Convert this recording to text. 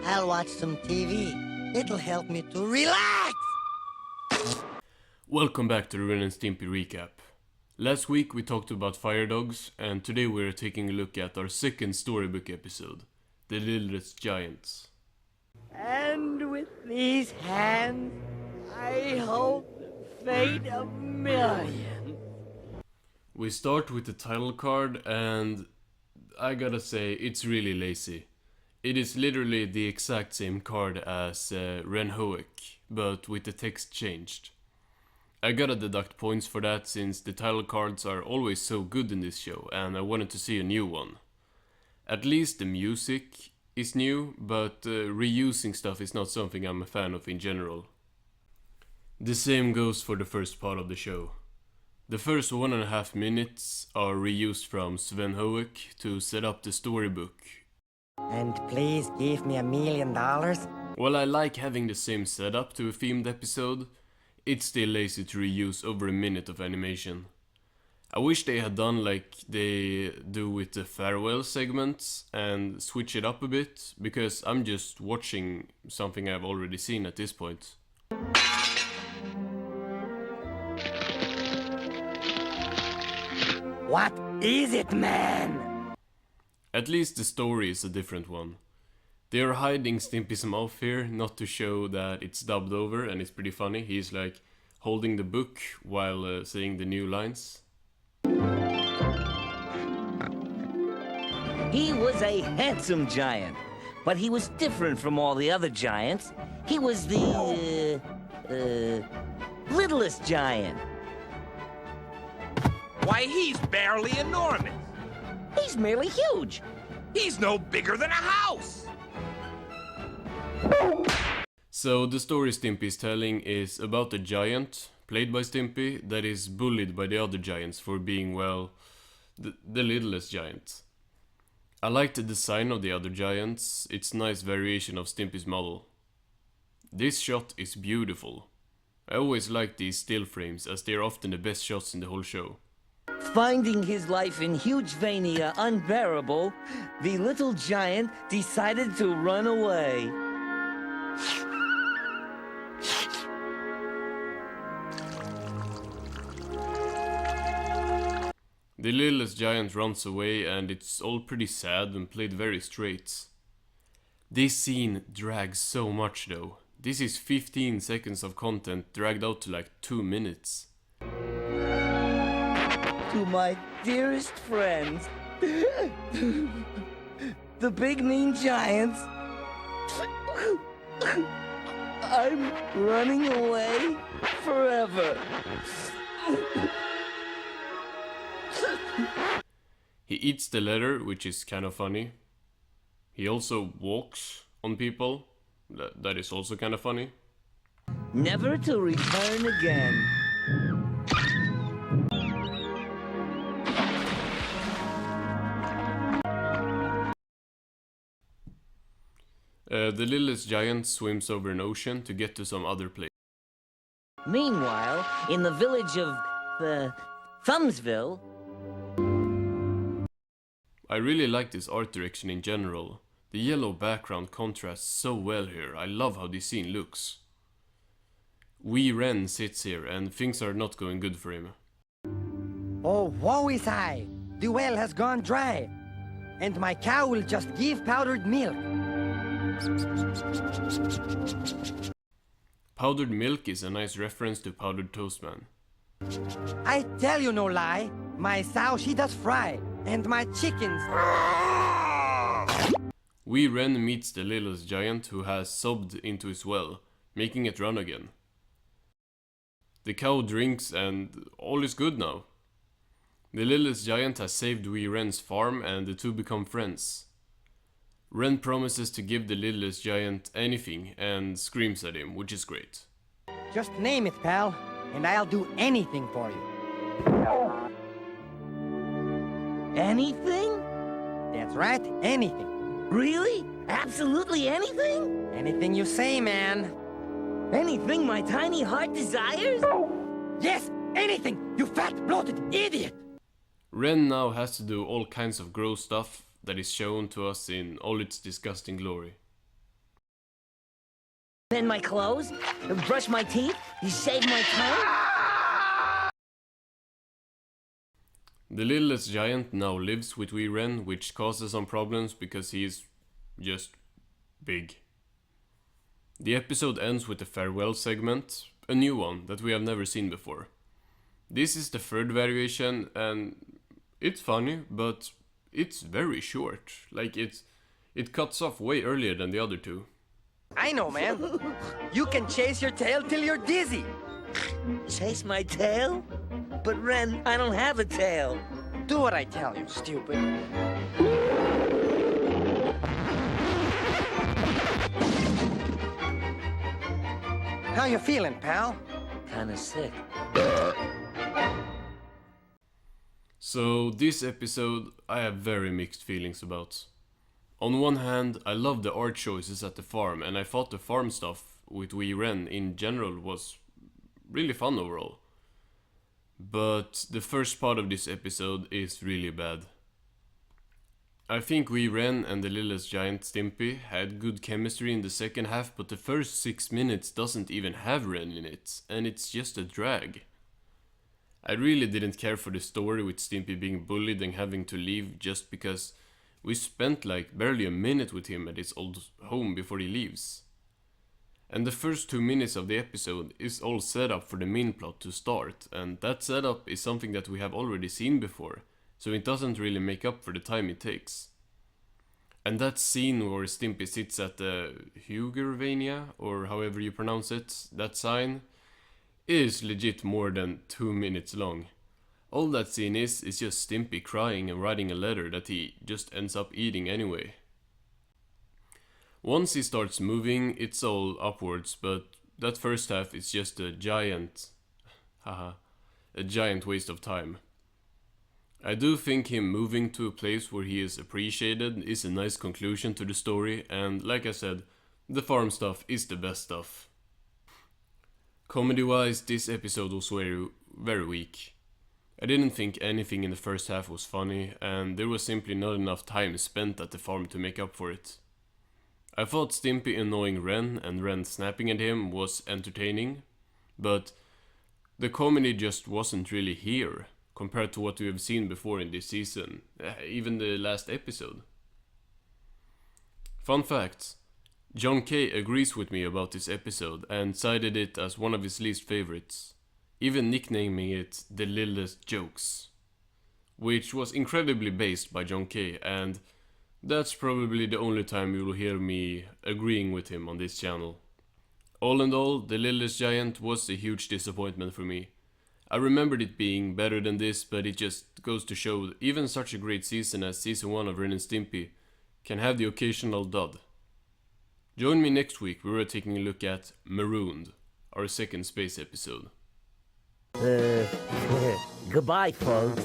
I'll watch some TV. It'll help me to relax! Welcome back to the Ren and Stimpy recap. Last week we talked about fire dogs, and today we're taking a look at our second storybook episode, The Littlest Giants. And with these hands, I hold the fate of millions. We start with the title card, and I gotta say, it's really lazy. It is literally the exact same card as Ren Hoek, but with the text changed. I gotta deduct points for that since the title cards are always so good in this show and I wanted to see a new one. At least the music is new, but reusing stuff is not something I'm a fan of in general. The same goes for the first part of the show. The first 1.5 minutes are reused from Sven Hoek to set up the storybook. And please give me $1 million. While I like having the same setup to a themed episode, it's still lazy to reuse over a minute of animation. I wish they had done like they do with the farewell segments and switch it up a bit, because I'm just watching something I've already seen at this point. What is it, man? At least the story is a different one. They are hiding Stimpy's mouth here, not to show that it's dubbed over, and it's pretty funny. He's like holding the book while saying the new lines. He was a handsome giant, but he was different from all the other giants. He was the, littlest giant. Why, he's barely enormous. He's merely huge. He's no bigger than a house. So the story Stimpy is telling is about a giant, played by Stimpy, that is bullied by the other giants for being, well, the littlest giant. I like the design of the other giants, it's a nice variation of Stimpy's model. This shot is beautiful. I always like these still frames as they are often the best shots in the whole show. Finding his life in Hugevania unbearable, the little giant decided to run away. The littlest giant runs away and it's all pretty sad and played very straight. This scene drags so much though. This is 15 seconds of content dragged out to like 2 minutes. To my dearest friends, the big mean giants, I'm running away forever. He eats the letter, which is kind of funny. He also walks on people. That is also kind of funny. Never to return again. The littlest giant swims over an ocean to get to some other place. Meanwhile, in the village of, Thumbsville... I really like this art direction in general. The yellow background contrasts so well here. I love how this scene looks. Wee Ren sits here and things are not going good for him. Oh, woe is I! The well has gone dry, and my cow will just give powdered milk. Powdered milk is a nice reference to Powdered Toast Man. I tell you no lie, my sow she does fry, and my chickens... Wee Ren meets the littlest giant who has sobbed into his well, making it run again. The cow drinks and all is good now. The littlest giant has saved Wee Ren's farm and the two become friends. Ren promises to give the littlest giant anything and screams at him, which is great. Just name it, pal, and I'll do anything for you. Anything? That's right, anything. Really? Absolutely anything? Anything you say, man. Anything my tiny heart desires? Yes, anything, you fat, bloated idiot! Ren now has to do all kinds of gross stuff that is shown to us in all its disgusting glory. Mend my clothes? Brush my teeth? You shave my tongue? The littlest giant now lives with wee Ren, which causes some problems because he's just big. The episode ends with a farewell segment, a new one that we have never seen before. This is the third variation and it's funny, but it's very short. Like it cuts off way earlier than the other two. I know, man. You can chase your tail till you're dizzy. Chase my tail? But Ren, I don't have a tail. Do what I tell you, stupid. How you feeling, pal? Kinda sick. So this episode I have very mixed feelings about. On one hand, I love the art choices at the farm, and I thought the farm stuff with wee Ren in general was really fun overall. But the first part of this episode is really bad. I think wee Ren and the littlest giant Stimpy had good chemistry in the second half, but the first 6 minutes doesn't even have Ren in it, and it's just a drag. I really didn't care for the story with Stimpy being bullied and having to leave just because we spent like barely a minute with him at his old home before he leaves. And the first 2 minutes of the episode is all set up for the main plot to start, and that setup is something that we have already seen before, so it doesn't really make up for the time it takes. And that scene where Stimpy sits at the Hugervania, or however you pronounce it, that sign, is legit more than 2 minutes long. All that scene is just Stimpy crying and writing a letter that he just ends up eating anyway. Once he starts moving, it's all upwards, but that first half is just a giant waste of time. I do think him moving to a place where he is appreciated is a nice conclusion to the story, and like I said, the farm stuff is the best stuff. Comedy-wise, this episode was very weak. I didn't think anything in the first half was funny, and there was simply not enough time spent at the farm to make up for it. I thought Stimpy annoying Ren and Ren snapping at him was entertaining, but the comedy just wasn't really here compared to what we have seen before in this season, even the last episode. Fun fact, John K agrees with me about this episode and cited it as one of his least favorites, even nicknaming it the Littlest Jokes, which was incredibly based by John K, and that's probably the only time you will hear me agreeing with him on this channel. All in all, The Littlest Giant was a huge disappointment for me. I remembered it being better than this, but it just goes to show that even such a great season as season 1 of Ren and Stimpy can have the occasional dud. Join me next week where we're taking a look at Marooned, our second space episode. Goodbye, folks.